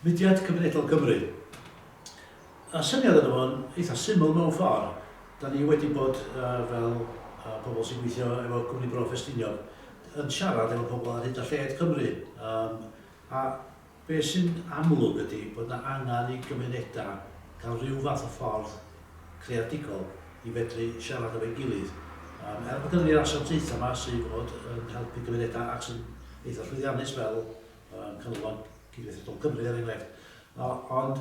Mudiad Cymunedol Cymru. A syniad yna fo'n eitha syml mewn ffordd. Da ni wedi bod fel pobl sy'n gweithio efo cwmni Bro Ffestiniog yn siarad efo pobl ar hyd a lled Cymru. A be sy'n amlwg ydy bod yna angen i gymunedau cael rhyw fath o ffordd creadigol i fedru siarad efo'i gilydd. Bod gyda ni'r asiantaethau yma sy'n bod yn helpu gymunedau ac sy'n eitha llwyddiannus fel Canolfan Cysylltwch Cymru er enghraifft. Ond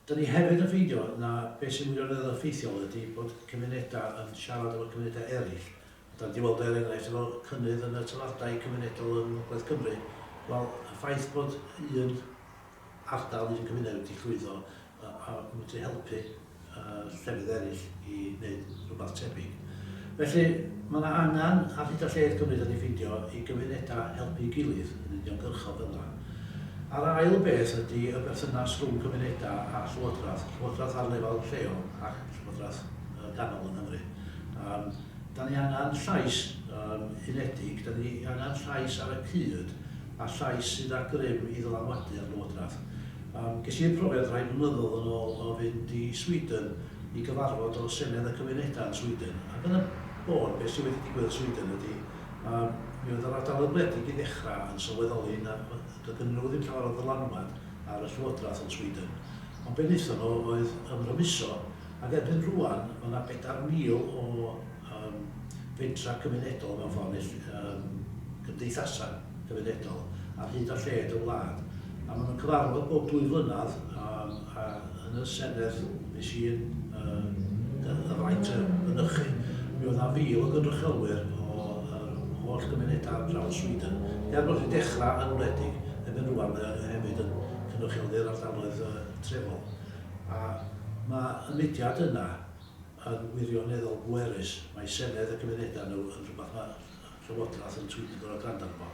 da ni hefyd yn ffeindio na beth sy'n wirioneddol effeithiol ydy bod cymunedau yn siarad efo cymunedau eraill. Da ni wedi weld er enghraifft efo cynnydd yn y tyladau cymunedol yn Ogledd Cymru. Wel, y ffaith bod un ardal un cymuned wedi llwyddo a wedi helpu llefydd eraill i wneud rhywbeth tebyg. Felly, mae yna angen ar hyd a lled Cymru da ni'n ffeindio i gymunedau helpu gilydd yn uniongyrchol fel yna. A'r ail beth ydy y berthynas rhwng cymunedau a llywodraeth. Llywodraeth ar lefel lleol ac llywodraeth ganol yng Nghymru. Da ni angen llais unedig, da ni angen llais ar y cyd a llais sydd â grym i ddylanwadu ar llywodraeth. Ges i'r profiad rhai blynyddoedd yn ôl o fynd i Sweden i gyfarfod o Senedd y Cymunedau yn Sweden. Ac yn y bôn, beth sydd wedi digwydd yn Sweden ydy, mi oedd yr ardal ymledig i ddechrau yn sylweddoli na doedd nhw ddim llawer o ddylanwad ar y llywodraeth yn Sweden. Ond be wnaethon nhw oedd ymrymuso, ac erbyn rwan, mae yna 4,000 o fentra cymunedol mewn ffordd, gymdeithasau cymunedol ar hyd a lled y wlad. A maen nhw'n cyfarfod bob 2 flynedd a yn y Senedd nes i'n y faint mynychu. Mi oedd 1,000 o gynrychiolwyr o holl gymunedau ar draws Sweden. Er bod wedi dechrau yn wledig, erbyn rwan hefyd yn cynrychiolwyr ardaloedd trefol. A mae y mudiad yna yn wirioneddol bwerus. Mae Senedd y Cymunedau nhw yn rhywbeth mae llywodraeth yn Sweden gorau gwrando arno.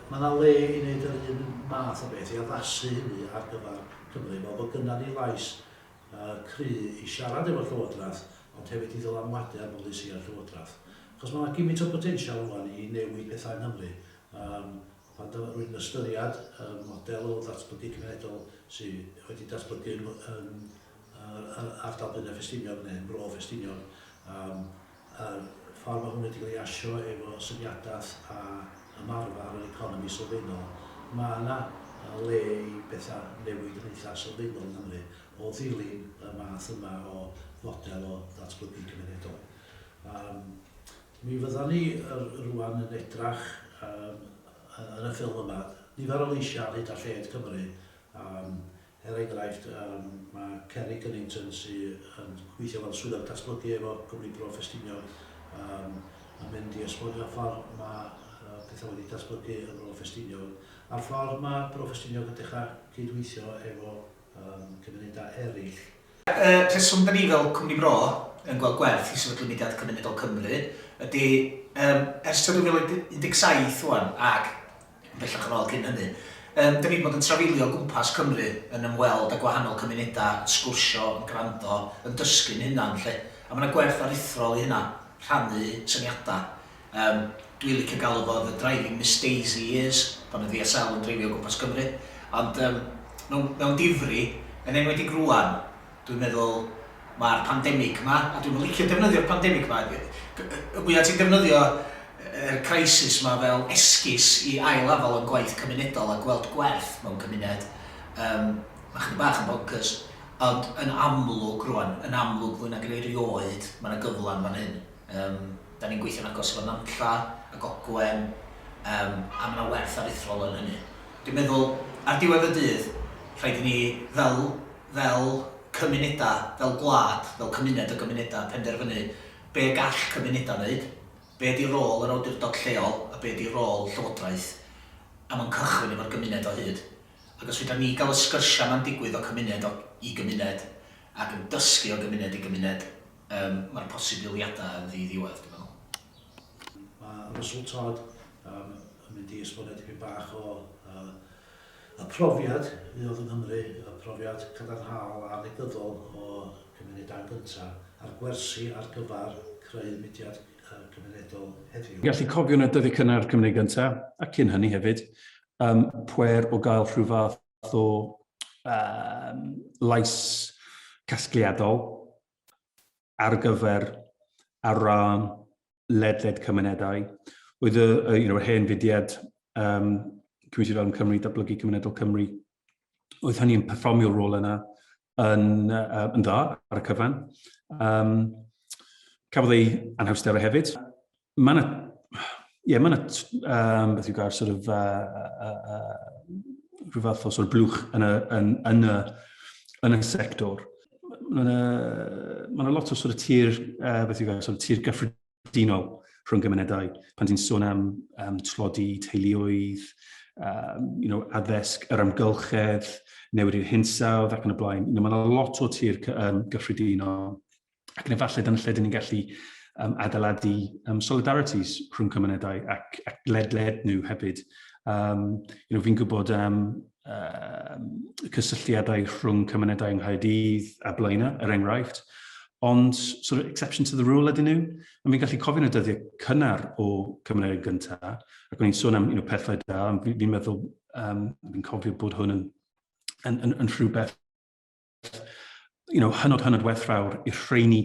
Mae yna le i wneud yr un math o beth i addasu hynny ar gyfer Cymru, fel bod gynna ni lais cry i siarad efo llywodraeth, ond hefyd i ddylanwadu ar bolisi ar llywodraeth. Achos mae yna gymryd o potensial rwan i newid pethau yng Nghymru. Pan rwy'n ystyried model o ddatblygu cymunedol sydd wedi datblygu yn ardal Blaenau Ffestiniog neu Bro Ffestiniog, ffordd mae hwn wedi cael ei asio efo syniadaeth a ymarfer yr economi sylfaenol, mae yna le i bethau newid yn eitha sylfaenol yng Nghymru o ddilyn y math yma o fodel o ddatblygu cymunedol. Mi fyddan ni rwan yn edrach yn y ffilm yma, nifer o leisiau ar hyd a lled Cymru. Enghraifft, mae Kerry Cunnington sydd yn gweithio fel swyddog datblygu efo cwmni Bro Ffestiniog yn mynd i esbonio ffordd mae pethau wedi datblygu yn Bro Ffestiniog. A'r ffordd mae Bro Ffestiniog yn dechrau cydweithio efo cymunedau eraill. Rheswm da ni fel cwmni Bro yn gweld gwerth i sefydlu Mudiad Cymunedol Cymru ydy ers 2017 wan ac bellach yn ôl cyn hynny. Da ni wedi bod yn trafeilio gwmpas Cymru yn ymweld â gwahanol cymunedau, yn sgwrsio, yn gwrando, yn dysgu'n hunan. A mae yna gwerth aruthrol i hynna, rhannu syniadau. Dwi'n licio galw fo The Driving Miss Daisy Years, pan oedd VSL yn dreifio gwmpas Cymru. Ond mewn difri, yn enwedig rwan, dwi'n meddwl mae'r pandemig yma, a dwi'n licio defnyddio'r pandemig yma. Y mwyaf ti'n defnyddio yr crisis yma fel esgus i ail-afal yn gwaith cymunedol a gweld gwerth mewn cymuned. Mae chydig bach yn bonkers, ond yn amlwg rwan, yn amlwg fwy nag yn erioed, mae yna gyflan fan hyn. Da ni'n gweithio'n agos efo Nantlla, a Gogwen, a mae yna werth aruthrol yn hynny. Dwi'n meddwl, ar diwedd y dydd, rhaid i ni fel cymunedau, fel gwlad, fel cymuned o gymunedau, penderfynu be gall cymunedau wneud, be ydi rôl yr awdurdod lleol a be ydi rôl llywodraeth, a mae'n cychwyn efo'r gymuned o hyd. Ac os fydda ni gael y sgyrsiau ma'n digwydd o cymuned i gymuned ac yn dysgu o gymuned i gymuned, mae'r posibiliadau yn ddi-ddiwedd, dwi'n meddwl. Mae resultod yn mynd i esbonio dipyn bach o y profiad mi oedd yng Nghymru, y profiad cadarnhaol a negyddol o cymunedau gyntaf a'r gwersi ar gyfer creu mudiad cymunedol heddiw. Gallu cofio yn y dyddi cynnar Cymru gyntaf, ac cyn hynny hefyd, pwer o gael rhyw fath o lais casgliadol ar gyfer ar ran ledled cymunedau. Oedd y hen fudiad Cymru fel Cymru, datblygu Cymunedol Cymru, oedd hynny yn perfformio'r rôl yna yn dda ar y cyfan. Cafodd ei anhawsterau hefyd. Mae yna beth yw gair, sort of, rhyw fath o sort of blwch yn y sector. Mae lot o sort of tir, beth yw gair, sort of tir gyffredinol rhwng gymunedau. Pan ti'n sôn am tlodi teuluoedd, addysg, yr amgylchedd, newid i'r hinsawdd ac yn y blaen. Mae yna lot o tir gyffredinol. Ac yn efallai dan y lle dyn ni'n gallu adeiladu solidarities rhwng cymunedau ac ledled nhw hefyd. Fi'n gwybod cysylltiadau rhwng cymunedau yng Nghaerdydd a Blaena, enghraifft, ond sort of exception to the rule ydyn nhw. A fi'n gallu cofio'n y dyddiau cynnar o cymunedau gyntaf, ac o'n i'n sôn am pethau da, fi'n meddwl, fi'n cofio bod hwn yn rhywbeth hynod werthfawr i'r rheini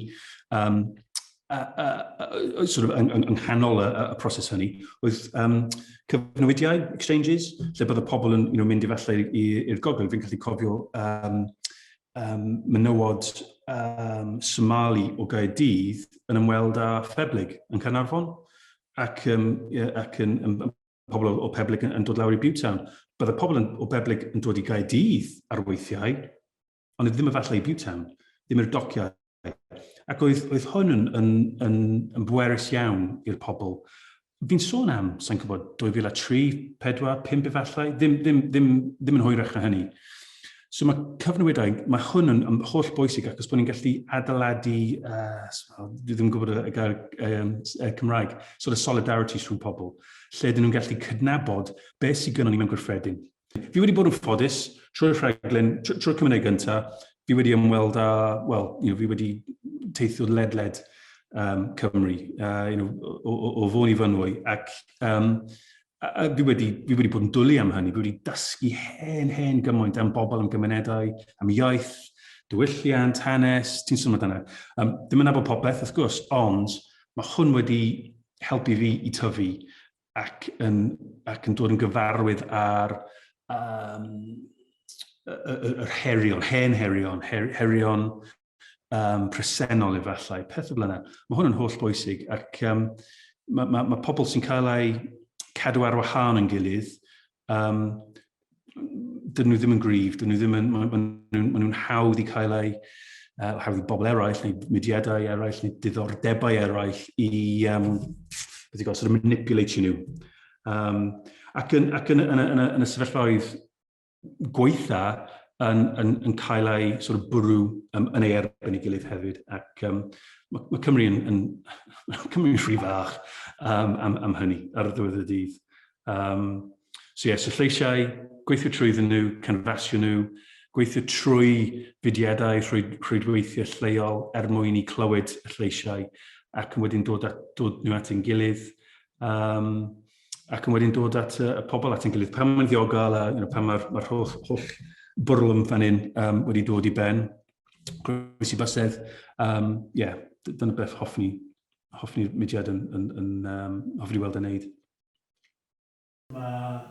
sort of yng nghanol y proses hynny. Oedd cyfnewidiau, exchanges, lle bydd y pobl yn mynd efallai i'r gogledd. Fi'n gallu cofio menywod Somali o Gaerdydd yn ymweld â Pheblyg yn Caernarfon, ac yn pobl o Pheblyg yn dod lawr i Bewtown. Bydd y pobl o Pheblyg yn dod i Gaerdydd ar weithiau, ond ddim efallai i Bewtown, ddim i'r dociau. Ac oedd hwn yn bwerus iawn i'r pobl. Fi'n sôn am, sa'n gwybod, 2003, 4, 5 efallai, ddim yn hwyrach na hynny. So mae cyfnewidau, mae hwn yn holl bwysig ac os bod ni'n gallu adeiladu, dwi ddim yn gwybod y gair Cymraeg, sort of solidarities rhwng pobl, lle dyn nhw'n gallu cydnabod beth sydd gynnon ni mewn gwrthredyn. Fi wedi bod yn ffodus trwy'r rhaglen, trwy'r cymuned gyntaf, fi wedi ymweld â, fi wedi teithio ledled Cymru, o fôn i fynwy, ac fi wedi bod yn dwlu am hynny, fi wedi dysgu hen gymaint am bobl, am gymunedau, am iaith, diwylliant, hanes, ti'n sôn amdano. Ddim yn nabod popeth, wrth gwrs, ond mae hwn wedi helpu fi i tyfu ac yn dod yn gyfarwydd ar yr hen herion presennol efallai, peth o blaen. Mae hwn yn holl bwysig ac mae pobl sy'n cael ei cadw ar wahân yn gilydd, dyn nhw ddim yn gryf, maen nhw'n hawdd i cael ei, hawdd i bobl eraill, neu mudiadau eraill, neu diddordebau eraill i sort of manipulatio nhw. Ac yn y sefyllfaoedd gweitha yn cael ei sort of bwrw yn ei erbyn ei gilydd hefyd. Ac mae Cymru yn rhy fach am hynny ar y ddiwedd y dydd. So leisiau, gweithio trwyddyn nhw, canfasio nhw, gweithio trwy fudiadau, rhwydweithio lleol mwyn i clywed y lleisiau, ac yn wedyn dod nhw at ein gilydd, ac yn wedyn dod at y pobl at ein gilydd. Pan mae'n ddiogel, pan mae'r holl bwrlwm fan hyn wedi dod i ben, groes i bysedd, dyna beth hoffni'r mudiad yn hoffi weld yn neud. Mae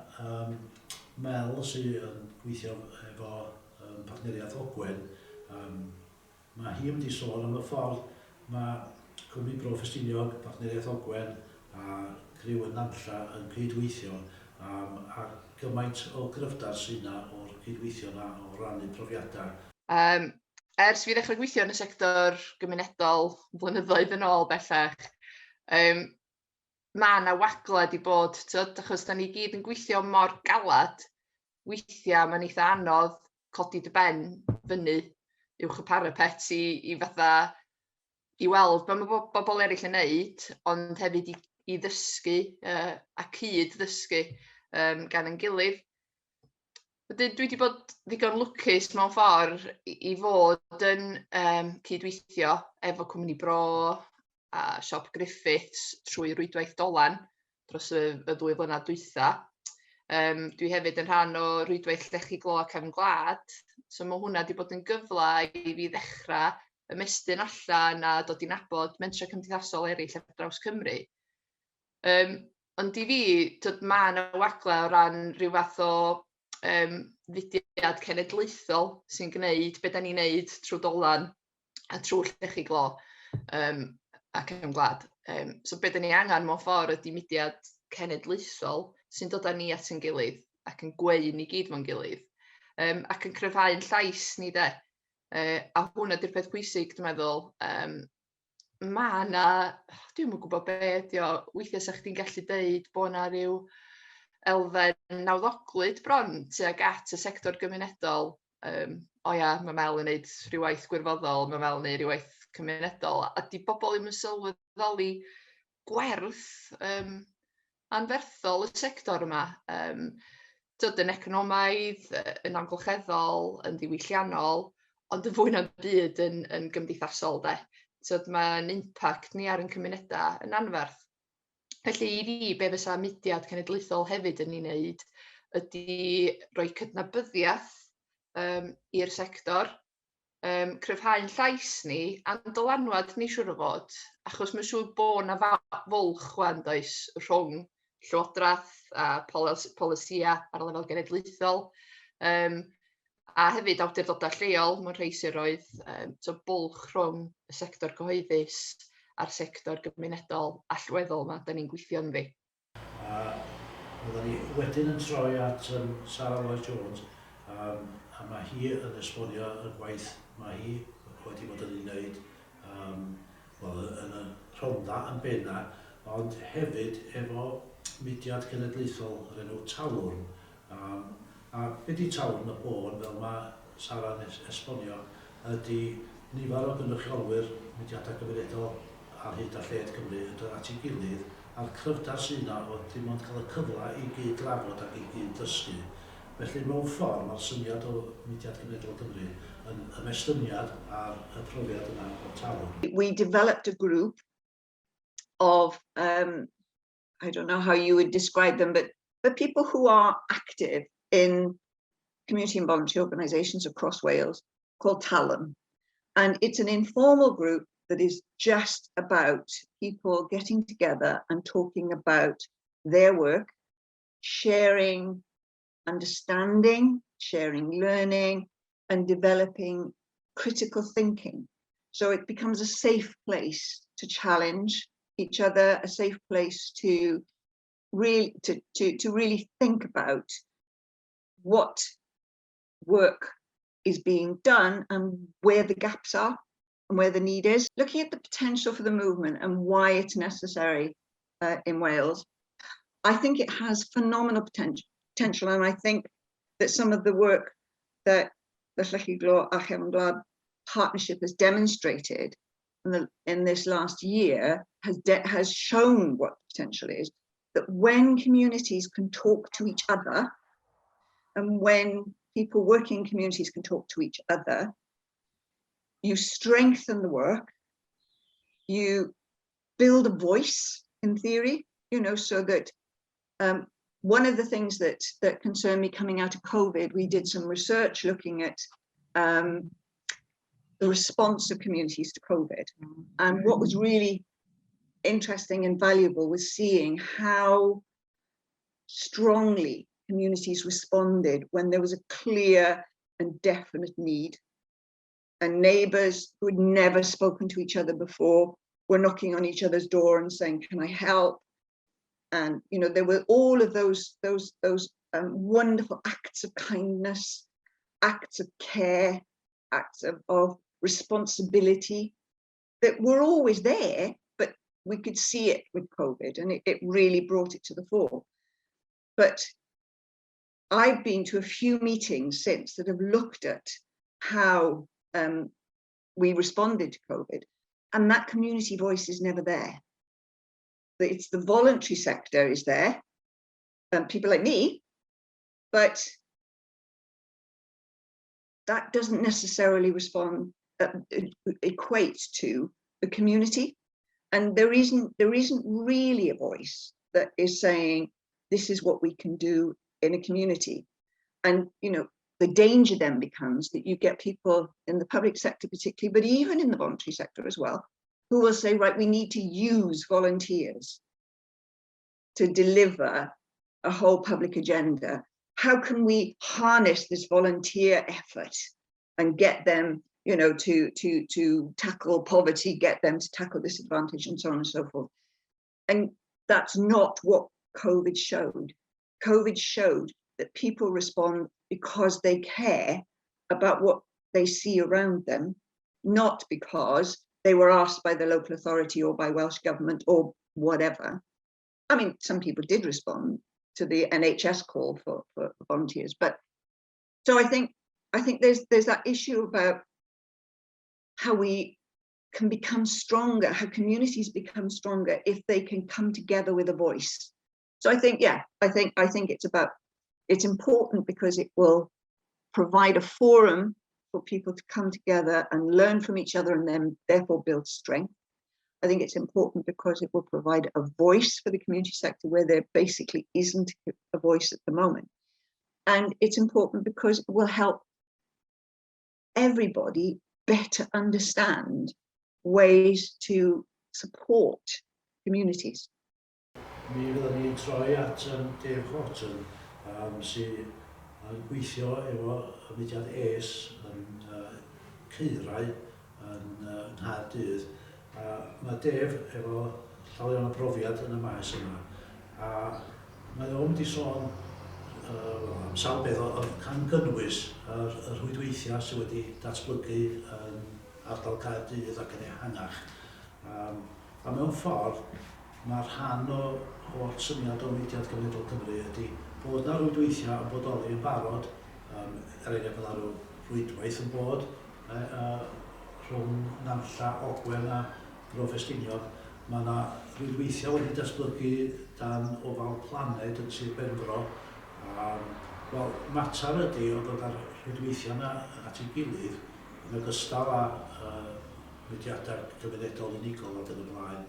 Mel sydd yn gweithio efo partneriaeth Ogwen, mae hi wedi sôn am y ffordd mae Cwmni Bro Ffestiniog, partneriaeth Ogwen a Criw yn Nantlla yn cydweithio a gymaint o gryfdar sydd yna o'r cydweithio yna o rannu profiadau. Ers fi ddechrau gweithio yn y sector gymunedol blynyddoedd yn ôl bellach, mae yna wagled i bod, achos da ni gyd yn gweithio mor galad, weithiau mae'n eitha anodd codi dy ben fyny uwch y parapet i fatha i weld be mae bobl eraill yn neud, ond hefyd i ddysgu a cyd ddysgu gan ein gilydd. Dwi wedi bod ddigon lwcus mewn ffordd i fod yn cydweithio efo Cwmni Bro a Siop Griffiths trwy rwydwaith Dolan dros y 2 blynedd dwytha. Dwi hefyd yn rhan o rwydwaith llechi glo cefn gwlad, so mae hwnna wedi bod yn gyfle i fi ddechrau ymestyn allan a dod i nabod mentra cymdeithasol eraill ar draws Cymru. Ond i fi, mae yna wagle o ran rhyw fath o fudiad cenedlaethol sy'n gwneud be da ni'n gwneud trwy dolan a trwy llechi glo ac yn gwlad. So be da ni angen mewn ffordd ydy mudiad cenedlaethol sy'n dod â ni at yn gilydd ac yn gweu ni gyd mewn gilydd ac yn cryfhau'n llais ni de. A hwnna di'r peth pwysig, dwi'n meddwl. Mae yna, dwi'n yn gwybod be ydi o, weithiau sa chdi'n gallu deud bod yna ryw elfen nawddoglyd bron tuag at y sector gymunedol. O ia, mae Mel yn gwneud rhyw waith gwirfoddol, mae Mel yn gwneud rhyw waith cymunedol, a di bobl ddim yn sylweddoli gwerth anferthol y sector yma. Dod yn economaidd, yn amgylcheddol, yn ddiwylliannol, ond y fwy na'n byd yn gymdeithasol de. Mae'n impact ni ar ein cymunedau yn anferth. Felly i fi, be fysa mudiad cenedlaethol hefyd yn ei wneud ydy rhoi cydnabyddiaeth i'r sector, cryfhau'n llais ni, a'n dylanwad ni siŵr o fod, achos mae'n siŵr bod yna fwlch wan does rhwng llywodraeth a polisia ar y lefel genedlaethol, a hefyd awdurdodau lleol mewn rhai siroedd, bwlch rhwng y sector cyhoeddus a'r sector gymunedol allweddol yma da ni'n gweithio yn fi. Oedden ni wedyn yn troi at Sarah Lloyd Jones, a mae hi yn esbonio y gwaith mae hi wedi bod yn ei wneud yn y rhondda yn benna, ond hefyd efo mudiad cenedlaethol yr enw Talwrn. A beth di Talwrn y bôn, fel mae Sarah'n esbonio, ydy nifer o gynrychiolwyr mudiadau gymunedol ar hyd a lled Cymru yn dod at ei gilydd, a'r cryfder sy'n yna o dim ond cael y cyfle i gyd drafod ac i gyd dysgu. Felly mewn ffordd mae'r syniad o mudiad gymunedol Cymru yn ymestyngiad ar y profiad yna o Talwrn. We developed a group of, I don't know how you would describe them, but people who are active in community and voluntary organisations across Wales called Talwrn. And it's an informal group that is just about people getting together and talking about their work, sharing understanding, sharing learning, and developing critical thinking. So it becomes a safe place to challenge each other, a safe place to really think about what work is being done and where the gaps are and where the need is. Looking at the potential for the movement and why it's necessary in Wales, I think it has phenomenal potential, and I think that some of the work that the Llechi Glo a Chefn Gwlad partnership has demonstrated in this last year has shown what the potential is, that when communities can talk to each other, and when people working in communities can talk to each other, you strengthen the work, you build a voice in theory, so that one of the things that concerned me coming out of COVID, we did some research looking at the response of communities to COVID. And what was really interesting and valuable was seeing how strongly communities responded when there was a clear and definite need. And neighbours who had never spoken to each other before were knocking on each other's door and saying, "Can I help?" And there were all of those wonderful acts of kindness, acts of care, acts of responsibility that were always there, but we could see it with COVID, and it really brought it to the fore. But I've been to a few meetings since that have looked at how we responded to COVID, and that community voice is never there. It's the voluntary sector is there, people like me, but that doesn't necessarily equate to the community, and there isn't really a voice that is saying this is what we can do in a community. And, you know, the danger then becomes that you get people in the public sector particularly, but even in the voluntary sector as well, who will say, right, we need to use volunteers to deliver a whole public agenda. How can we harness this volunteer effort and get them, you know, to tackle poverty, get them to tackle disadvantage, and so on and so forth. And that's not what COVID showed. COVID showed that people respond because they care about what they see around them, not because they were asked by the local authority or by Welsh government or whatever. I mean, some people did respond to the NHS call for volunteers, but so I think there's that issue about how we can become stronger, how communities become stronger if they can come together with a voice. So I think, yeah, I think it's important because it will provide a forum for people to come together and learn from each other and then therefore build strength. I think it's important because it will provide a voice for the community sector where there basically isn't a voice at the moment. And it's important because it will help everybody better understand ways to support communities. Mi fyddwn ni'n troi at Dave Horton, sy'n gweithio efo Mudiad Es yn Caerau yn Nghaerdydd. Mae Dave efo llawer o brofiad yn y maes yma. A mae o'n wedi sôn am sawl beth o can gynnwys yr rhwydweithiau sydd wedi datblygu yn ardal Caerdydd ac yn ehangach. A mewn ffordd, mae'r rhan o syniad o Mudiad Cymunedol Cymru ydy bod yna rhwydweithiau yn bodoli yn barod, enghraifft fel arw rhwydwaith yn bod rhwng Nantlla, Ogwen a Bro Ffestiniog. Mae yna rhwydweithiau wedi datblygu dan ofal planed yn Sir Benfro. Wel, mater ydy o ddod ar rhwydweithiau yna at ei gilydd yn ogystal â mudiadau cymunedol unigol ac yn y blaen,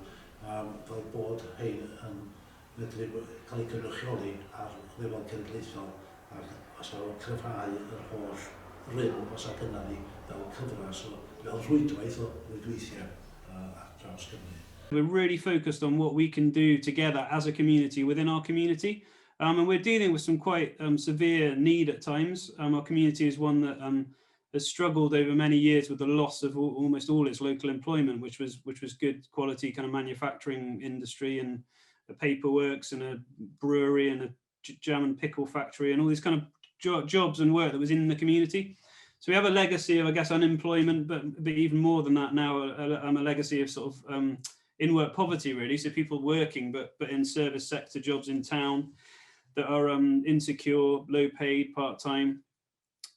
fel bod hein yn medru cael ei gynrychioli ar lefel cenedlaethol ac os o'n cryfhau yr holl rym os ac yna ni fel cyfras o fel rhwydwaith o rhwydweithiau ar draws Cymru. We're really focused on what we can do together as a community within our community. And we're dealing with some quite severe need at times. Our community is one that has struggled over many years with the loss of almost all its local employment, which was good quality kind of manufacturing industry and a paperworks and a brewery and a jam and pickle factory and all these kind of jobs and work that was in the community. So we have a legacy of, I guess, unemployment, but even more than that now, a legacy of sort of in-work poverty, really. So people working, but in service sector jobs in town that are insecure, low-paid, part-time.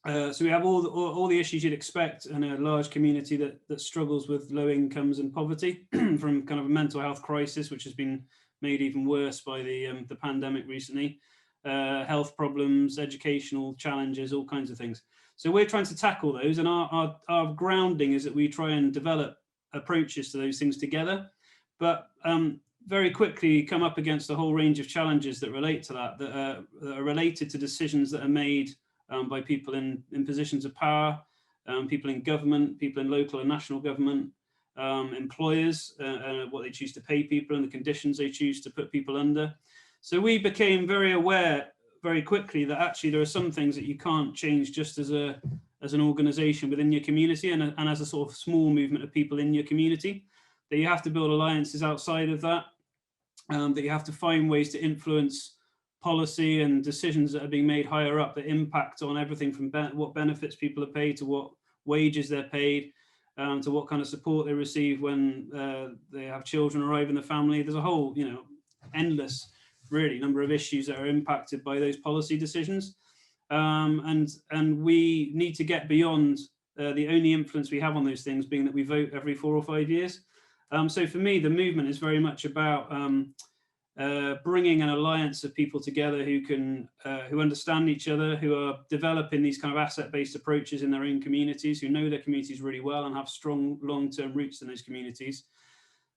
So we have all the issues you'd expect in a large community that struggles with low incomes and poverty, from kind of a mental health crisis, which has been made even worse by the pandemic recently, health problems, educational challenges, all kinds of things. So we're trying to tackle those, and our grounding is that we try and develop approaches to those things together, but very quickly come up against a whole range of challenges that relate to that are related to decisions that are made by people in positions of power, people in government, people in local and national government, employers, what they choose to pay people and the conditions they choose to put people under. So we became very aware very quickly that actually there are some things that you can't change just as an organization within your community and as a sort of small movement of people in your community, that you have to build alliances outside of that, that you have to find ways to influence policy and decisions that are being made higher up that impact on everything from what benefits people are paid to what wages they're paid, to what kind of support they receive when they have children arrive in the family. There's a whole, endless, really, number of issues that are impacted by those policy decisions. And we need to get beyond the only influence we have on those things being that we vote every 4 or 5 years. So for me, the movement is very much about bringing an alliance of people together who understand each other, who are developing these kind of asset-based approaches in their own communities, who know their communities really well and have strong long-term roots in those communities,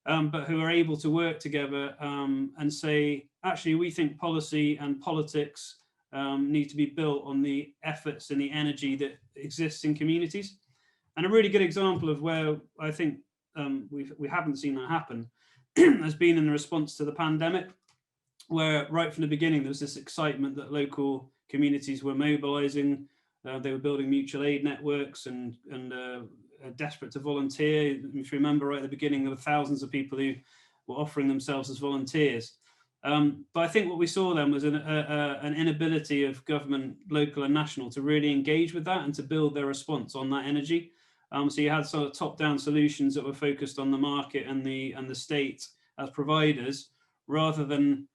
but who are able to work together and say, actually, we think policy and politics need to be built on the efforts and the energy that exists in communities. And a really good example of where I think we haven't seen that happen has been in the response to the pandemic, where right from the beginning there was this excitement that local communities were mobilising. They were building mutual aid networks and desperate to volunteer. If you remember right at the beginning, there were thousands of people who were offering themselves as volunteers. But I think what we saw then was an inability of government, local and national, to really engage with that and to build their response on that energy. So you had sort of top-down solutions that were focused on the market and the state as providers, rather than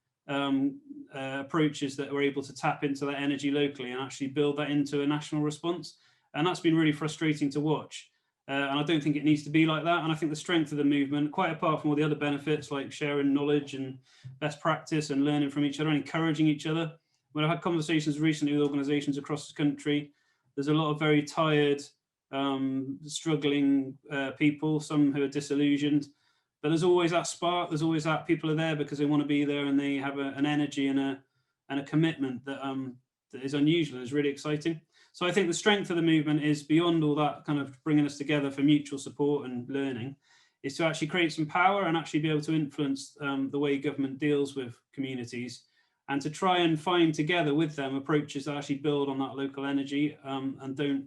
approaches that were able to tap into that energy locally and actually build that into a national response. And that's been really frustrating to watch. And I don't think it needs to be like that. And I think the strength of the movement, quite apart from all the other benefits like sharing knowledge and best practice and learning from each other and encouraging each other. When I've had conversations recently with organisations across the country, there's a lot of very tired, struggling people, some who are disillusioned. But there's always that spark, there's always that people are there because they want to be there and they have an energy and a commitment that is unusual and is really exciting. So I think the strength of the movement is beyond all that kind of bringing us together for mutual support and learning, is to actually create some power and actually be able to influence the way government deals with communities, and to try and find together with them approaches that actually build on that local energy and don't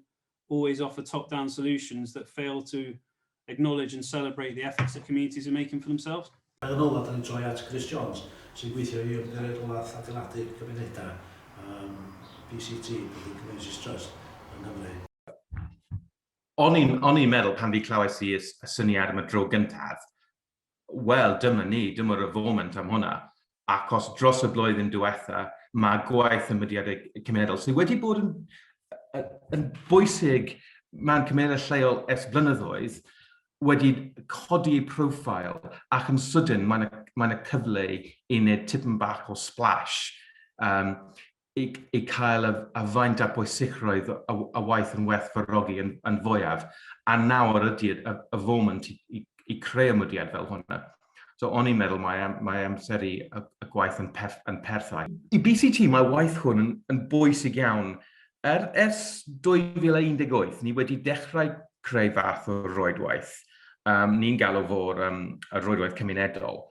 always offer top-down solutions that fail to acknowledge and celebrate the efforts that communities are making for themselves. Yn ola, da ni'n troi at Chris Jones, sy'n gweithio i ymgyrraedd adeiladu cymunedau PCT, Communities Trust, yn Nghymru. O'n i'n meddwl pan fi clywais i y syniad am y dro gyntaf, wel, dyma'r y foment am hwnna, achos dros y blwyddyn diwetha, mae gwaith y Mudiad Cymunedol sydd wedi bod yn bwysig mewn cymunedau lleol ers blynyddoedd, wedi codi profil, ac yn sydyn mae'n y cyfle i wneud tipyn bach o splash, i cael y faint a bwysicrwydd y waith yn werthfawrogi yn fwyaf, a nawr ydy y foment i creu y mudiad fel hwnna. So o'n i'n meddwl mae amseru y gwaith yn perthau. I BCT mae waith hwn yn bwysig iawn. Ers 2018, ni wedi dechrau creu fath o rwydwaith. Ni'n galw fo'r rwydwaith cymunedol.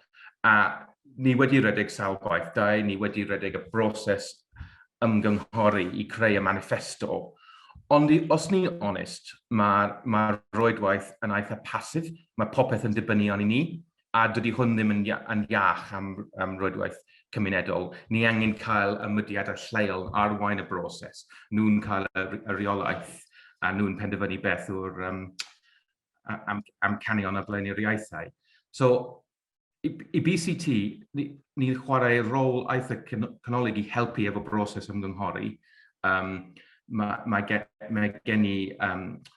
A ni wedi rhedeg sawl gwaith da, ni wedi rhedeg y broses ymgynghori i creu y manifesto. Ond os ni'n onest, mae'r rwydwaith yn eitha pasif, mae popeth yn dibynnu arni ni, a dydy hwn ddim yn iach am rwydwaith cymunedol. Ni angen cael y mudiadau lleol arwain y broses. Nhw'n cael y reolaeth, a nhw'n penderfynu beth o'r amcanion a blaenoriaethau. So, i BCT, ni'n chwarae rôl eitha canolig i helpu efo broses ymgynghori. Mae gen i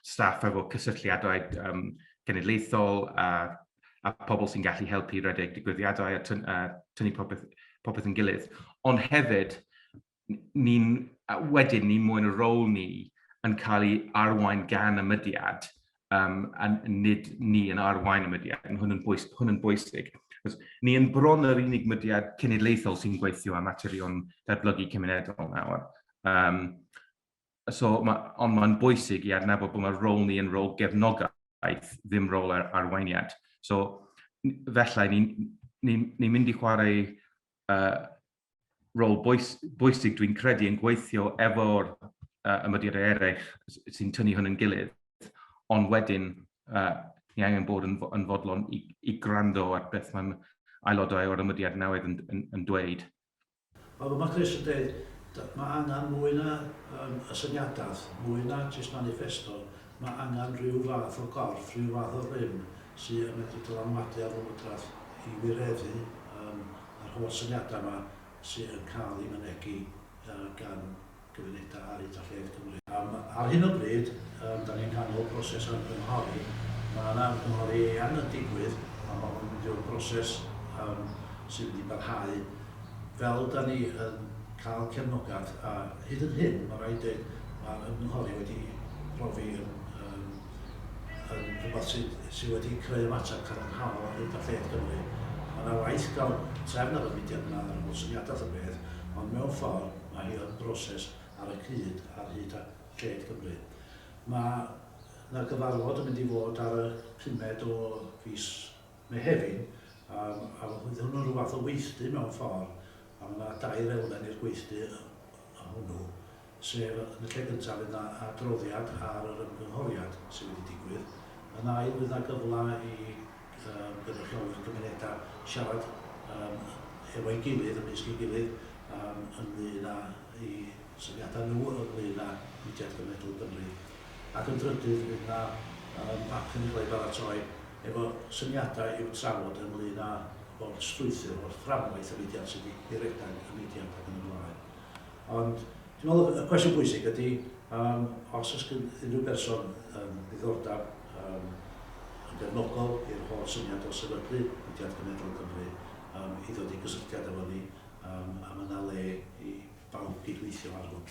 staff efo cysylltiadau genedlaethol a pobl sy'n gallu helpu rhedeg digwyddiadau a tynnu popeth yn gilydd. Ond hefyd, wedyn ni mwyn y rôl ni yn cael ei arwain gan y mudiad, a nid ni yn arwain y mudiad, hwn yn bwysig. Ni yn bron yr unig mudiad cenedlaethol sy'n gweithio am materion datblygu cymunedol nawr. Ond mae'n bwysig i adnabod bod mae'r rôl ni yn rôl gefnogaeth, ddim rôl arweiniad. So, felly, ni'n mynd i chwarae rôl bwysig dwi'n credu yn gweithio efo'r ymwediadau eraill sy'n tynnu hwn yn gilydd, ond wedyn ni angen bod yn fodlon i gwrando at beth mae'n aelodau o'r ymwediad newydd yn dweud. Mae Chris yn dweud, mae angen mwy na y syniadaeth, mwy na jyst manifesto, mae angen rhyw fath o gorff, rhyw fath o rym sy'n medru dylanwadu ar lywodraeth i wireddu yr holl syniadau yma sy'n cael ei mynegu gan gymunedau ar eitha lled Cymru. Ar hyn o bryd, da ni'n canol broses o ymgynghori. Mae yna ymgynghori eang yn digwydd, a mae hwn yn mynd i'r broses sy'n mynd i barhau. Fel da ni yn cael cefnogaeth, a hyd yn hyn, mae rhaid dweud, mae'r ymgynghori wedi profi yn rhywbeth sydd wedi creu ymateb cadarnhaol ar eitha lled Cymru. Mae yna waith gael trefn ar y mudiad yna ar ôl syniadaeth y beth, ond mewn ffordd mae hi yn broses ar y cyd ar hyd a lled Cymru. Mae gyfarfod yn mynd i fod ar y 5 o fis Mehefin, a fydd hwnnw rhyw fath o weithdy mewn ffordd, a mae yna 2 elfen i'r gweithdy hwnnw, sef yn y lle gyntaf fydd yna adroddiad ar yr ymgynghoriad sydd wedi digwydd. Yn ail fydd yna gyfle i gynrychiolwyr cymunedau siarad efo'i gilydd, ymysg ei gilydd, ynglyn â i syniadau nhw ynglyn â Mudiad Cymunedol Cymru. Ac yn drydydd fydd yna map yn cael ei baratoi efo syniadau i'w trafod ynglyn â o'r strwythur, o'r fframwaith y mudiad sydd wedi redeg y mudiad ac yn y blaen. Ond dwi'n meddwl y cwestiwn bwysig ydy, os oes unrhyw berson ddiddordeb yn gefnogol i'r holl syniad o sefydlu Mudiad Cymunedol Cymru i ddod i gysylltiad efo ni, a mae yna le i bawb gydweithio ar hwn.